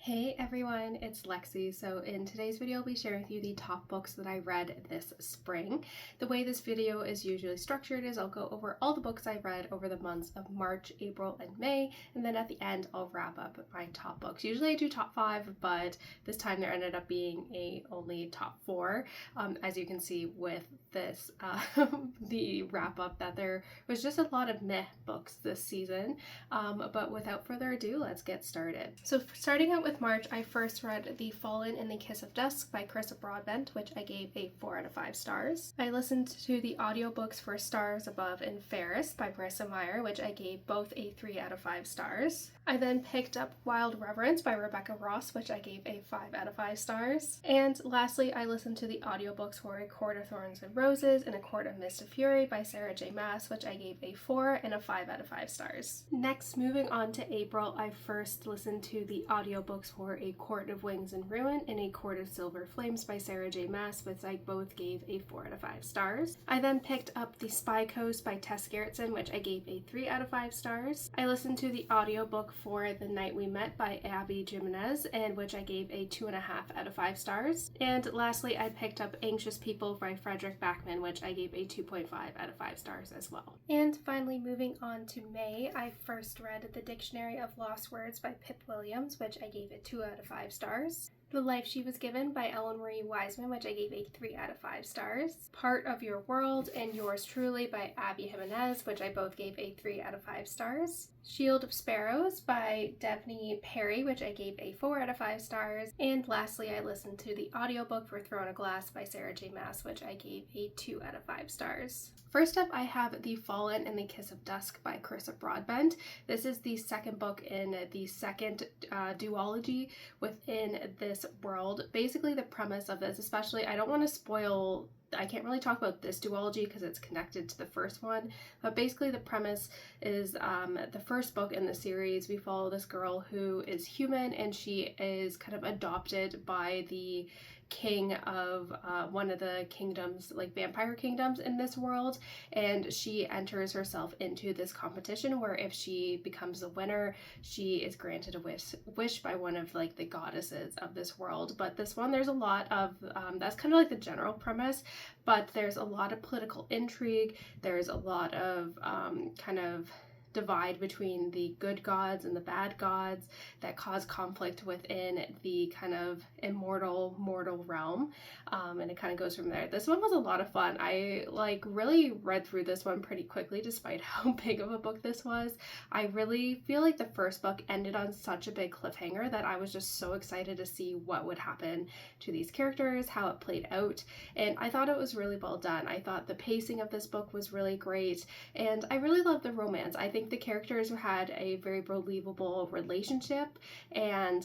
Hey everyone, it's Lexi. So in today's video, I'll be sharing with you the top books that I read this spring. The way this video is usually structured is I'll go over all the books I read over the months of March, April, and May, and then at the end I'll wrap up my top books. Usually I do top 5, but this time there ended up being only top 4. As you can see with this, the wrap up, that there was just a lot of meh books this season. But without further ado, let's get started. So starting out with March, I first read The Fallen in the Kiss of Dusk by Carissa Broadbent, which I gave a 4 out of 5 stars. I listened to the audiobooks for Stars Above and Fairest by Marissa Meyer, which I gave both a 3 out of 5 stars. I then picked up Wild Reverence by Rebecca Ross, which I gave a 5 out of 5 stars. And lastly, I listened to the audiobooks for A Court of Thorns and Roses and A Court of Mist and Fury by Sarah J. Maas, which I gave a 4 and a 5 out of 5 stars. Next, moving on to April, I first listened to the audiobooks for A Court of Wings and Ruin and A Court of Silver Flames by Sarah J. Maas, which I both gave a 4 out of 5 stars. I then picked up The Spy Coast by Tess Gerritsen, which I gave a 3 out of 5 stars. I listened to the audiobook for The Night We Met by Jimenez, and which I gave a 2.5 out of 5 stars. And lastly, I picked up Anxious People by Fredrik Backman, which I gave a 2.5 out of 5 stars as well. And finally, moving on to May, I first read The Dictionary of Lost Words by Pip Williams, which I gave a 2 out of 5 stars. The Life She Was Given by Ellen Marie Wiseman, which I gave a 3 out of 5 stars. Part of Your World and Yours Truly by Jimenez, which I both gave a 3 out of 5 stars. Shield of Sparrows by Devney Perry, which I gave a 4 out of 5 stars. And lastly, I listened to the audiobook for Throne of Glass by Sarah J. Maas, which I gave a 2 out of 5 stars. First up, I have The Fallen in the Kiss of Dusk by Carissa Broadbent. This is the second book in the second duology within this world. Basically, the premise of this, especially, I don't want to spoil, I can't really talk about this duology because it's connected to the first one, but basically the premise is the first book in the series, we follow this girl who is human and she is kind of adopted by the king of one of the kingdoms, like vampire kingdoms in this world, and she enters herself into this competition where if she becomes the winner, she is granted a wish by one of like the goddesses of this world. But this one, there's a lot of that's kind of like the general premise, but there's a lot of political intrigue, there's a lot of kind of divide between the good gods and the bad gods that cause conflict within the kind of mortal realm, and it kind of goes from there. This one was a lot of fun. I really read through this one pretty quickly despite how big of a book this was. I really feel like the first book ended on such a big cliffhanger that I was just so excited to see what would happen to these characters, how it played out, and I thought it was really well done. I thought the pacing of this book was really great, and I really loved the romance. I think the characters had a very believable relationship, and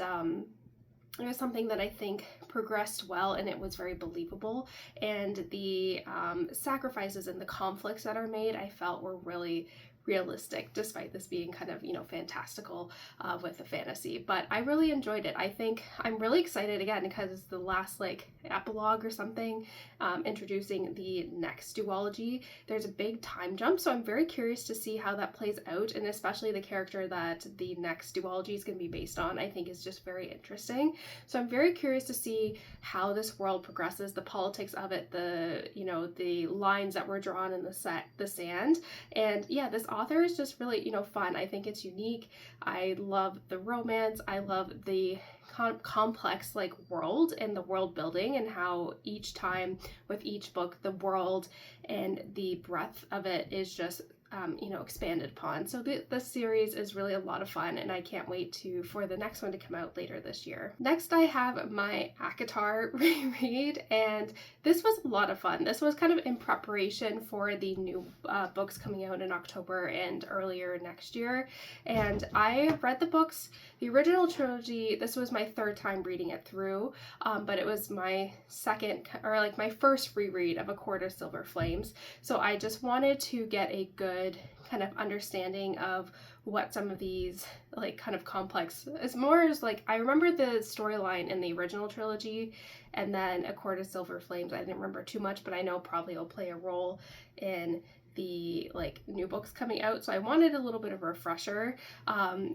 it was something that I think progressed well and it was very believable, and the sacrifices and the conflicts that are made I felt were really realistic, despite this being kind of, fantastical with the fantasy. But I really enjoyed it. I think I'm really excited again because it's the last epilogue or something, introducing the next duology. There's a big time jump, so I'm very curious to see how that plays out, and especially the character that the next duology is going to be based on I think is just very interesting. So I'm very curious to see how this world progresses, the politics of it, the lines that were drawn in the sand. And yeah, this author is just really fun. I think it's unique. I love the romance. I love the complex world and the world building, and how each time with each book the world and the breadth of it is just expanded upon. So this series is really a lot of fun, and I can't wait for the next one to come out later this year. Next, I have my ACOTAR reread, and this was a lot of fun. This was kind of in preparation for the new books coming out in October and earlier next year, and I read the books, the original trilogy. This was my third time reading it through, but it was my second, or my first reread of A Court of Silver Flames, so I just wanted to get a good kind of understanding of what some of these kind of complex, as more as I remember the storyline in the original trilogy, and then A Court of Silver Flames I didn't remember too much, but I know probably will play a role in the like new books coming out, so I wanted a little bit of a refresher.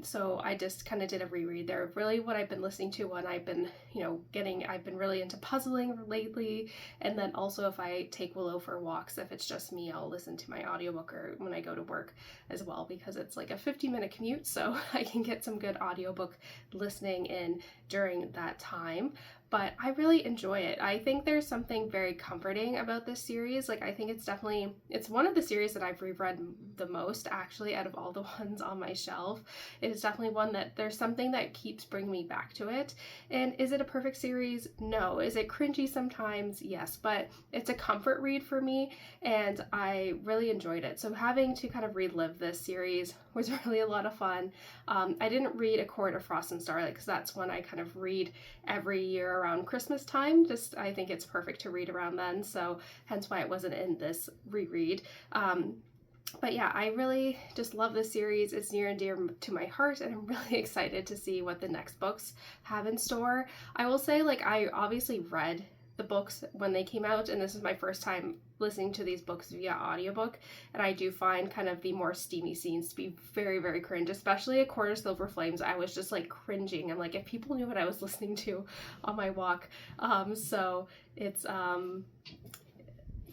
So I just kind of did a reread. They're really what I've been listening to when I've been, I've been really into puzzling lately. And then also if I take Willow for walks, if it's just me, I'll listen to my audiobook or when I go to work as well, because it's like a 50-minute commute, so I can get some good audiobook listening in during that time. But I really enjoy it. I think there's something very comforting about this series. Like, I think it's one of the series that I've reread the most, actually, out of all the ones on my shelf. It is definitely one that there's something that keeps bringing me back to it. And is it a perfect series? No. Is it cringy sometimes? Yes. But it's a comfort read for me, and I really enjoyed it. So having to kind of relive this series was really a lot of fun. I didn't read A Court of Frost and Starlight because that's one I kind of read every year around Christmas time. Just, I think it's perfect to read around then, so hence why it wasn't in this reread. But yeah, I really just love this series. It's near and dear to my heart, and I'm really excited to see what the next books have in store. I will say, like, I obviously read the books when they came out, and this is my first time listening to these books via audiobook, and I do find kind of the more steamy scenes to be very, very cringe, especially A Court of Silver Flames. I was just like cringing. I'm like, if people knew what I was listening to on my walk. So it's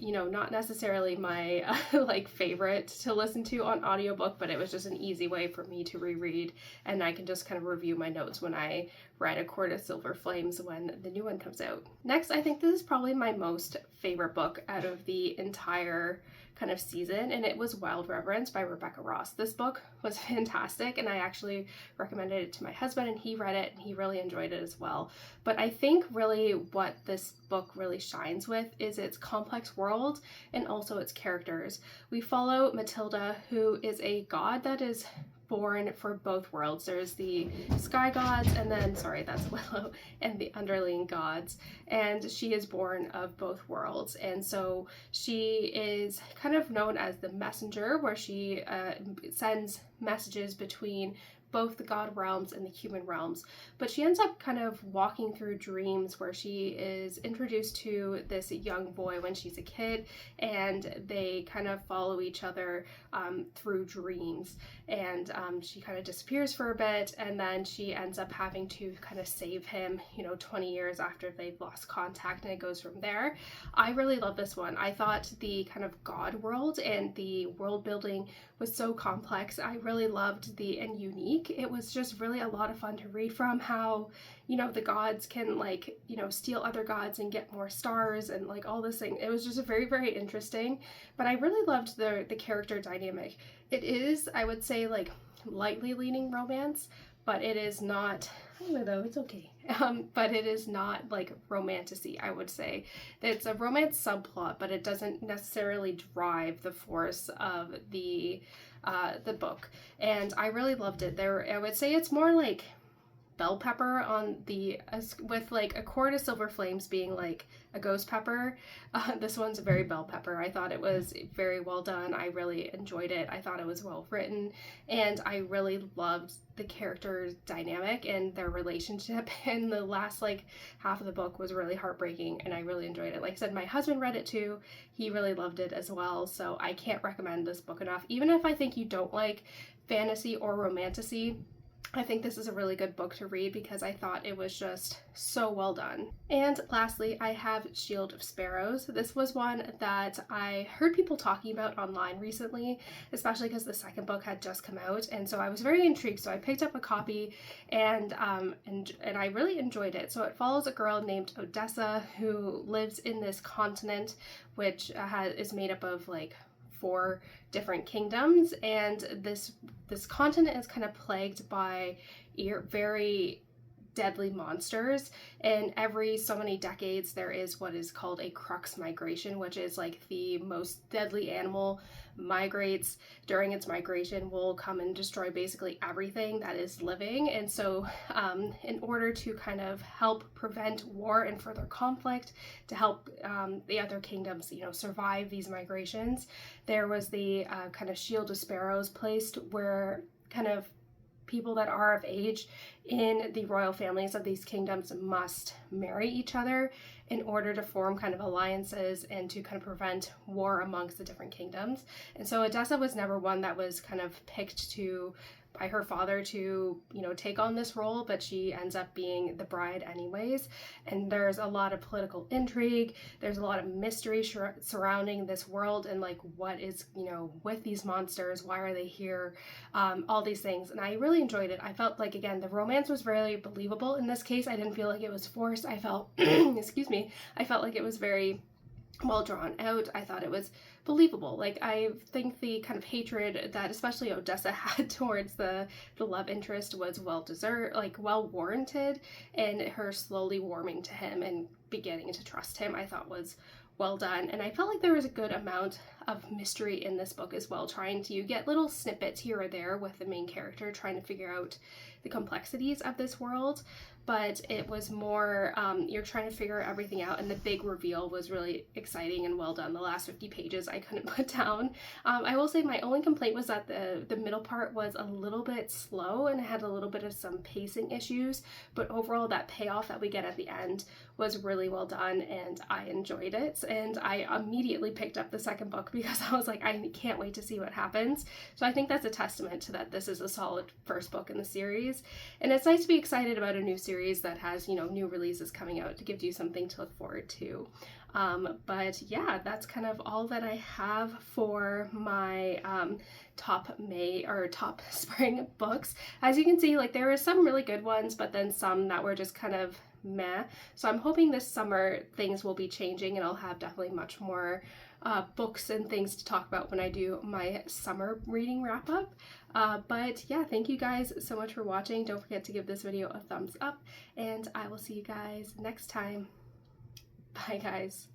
not necessarily my like favorite to listen to on audiobook, but it was just an easy way for me to reread, and I can just kind of review my notes when I read A Court of Silver Flames when the new one comes out. Next, I think this is probably my most favorite book out of the entire kind of season, and it was Wild Reverence by Rebecca Ross. This book was fantastic, and I actually recommended it to my husband, and he read it and he really enjoyed it as well. But I think really what this book really shines with is its complex world and also its characters. We follow Matilda, who is a god that is born for both worlds. There's the sky gods, and then, sorry, that's Willow, and the underling gods, and she is born of both worlds. And so she is kind of known as the messenger, where she sends messages between both the god realms and the human realms. But she ends up kind of walking through dreams where she is introduced to this young boy when she's a kid, and they kind of follow each other through dreams. And she kind of disappears for a bit, and then she ends up having to kind of save him, 20 years after they've lost contact, and it goes from there. I really love this one. I thought the kind of god world and the world building was so complex. I really loved and unique. It was just really a lot of fun to read from how, the gods can steal other gods and get more stars and like all this thing. It was just very, very interesting, but I really loved the character dynamic. It is, I would say, like lightly leaning romance, but it is not, I don't know though, it's okay. But it is not like romantasy, I would say. It's a romance subplot, but it doesn't necessarily drive the force of the book. And I really loved it. I would say it's more like bell pepper on with like A Court of Silver Flames being like a ghost pepper. This one's a very bell pepper. I thought it was very well done. I really enjoyed it. I thought it was well written, and I really loved the character dynamic and their relationship. And the last half of the book was really heartbreaking, and I really enjoyed it. Like I said, my husband read it too. He really loved it as well, so I can't recommend this book enough. Even if I think you don't like fantasy or romantasy, I think this is a really good book to read because I thought it was just so well done. And lastly, I have Shield of Sparrows. This was one that I heard people talking about online recently, especially because the second book had just come out, and so I was very intrigued. So I picked up a copy, and I really enjoyed it. So it follows a girl named Odessa who lives in this continent, which is made up of 4 different kingdoms, and this continent is kind of plagued by very deadly monsters, and every so many decades there is what is called a crux migration, which is the most deadly animal migrates. During its migration will come and destroy basically everything that is living. And so in order to kind of help prevent war and further conflict, to help the other kingdoms survive these migrations, there was the kind of Shield of Sparrows placed where kind of people that are of age in the royal families of these kingdoms must marry each other in order to form kind of alliances and to kind of prevent war amongst the different kingdoms. And so Odessa was never one that was kind of picked to by her father to, you know, take on this role, but she ends up being the bride anyways. And there's a lot of political intrigue. There's a lot of mystery surrounding this world and like what is, you know, with these monsters, why are they here, all these things. And I really enjoyed it. I felt like, again, the romance was very believable in this case. I didn't feel like it was forced. I felt, excuse me, I felt like it was very well drawn out. I thought it was believable. Like, I think the kind of hatred that especially Odessa had towards the love interest was well deserved, like well warranted, and her slowly warming to him and beginning to trust him, I thought was well done. And I felt like there was a good amount of mystery in this book as well, trying to get little snippets here or there with the main character trying to figure out the complexities of this world, but it was more you're trying to figure everything out, and the big reveal was really exciting and well done. The last 50 pages I couldn't put down. I will say my only complaint was that the middle part was a little bit slow and it had a little bit of some pacing issues, but overall that payoff that we get at the end was really well done and I enjoyed it. And I immediately picked up the second book because I was like, I can't wait to see what happens. So I think that's a testament to that this is a solid first book in the series. And it's nice to be excited about a new series that has, you know, new releases coming out. It gives you something to look forward to. But yeah, that's kind of all that I have for my top spring books. As you can see, like, there were some really good ones, but then some that were just kind of meh. So I'm hoping this summer things will be changing and I'll have definitely much more books and things to talk about when I do my summer reading wrap up. But yeah, thank you guys so much for watching. Don't forget to give this video a thumbs up and I will see you guys next time. Bye guys.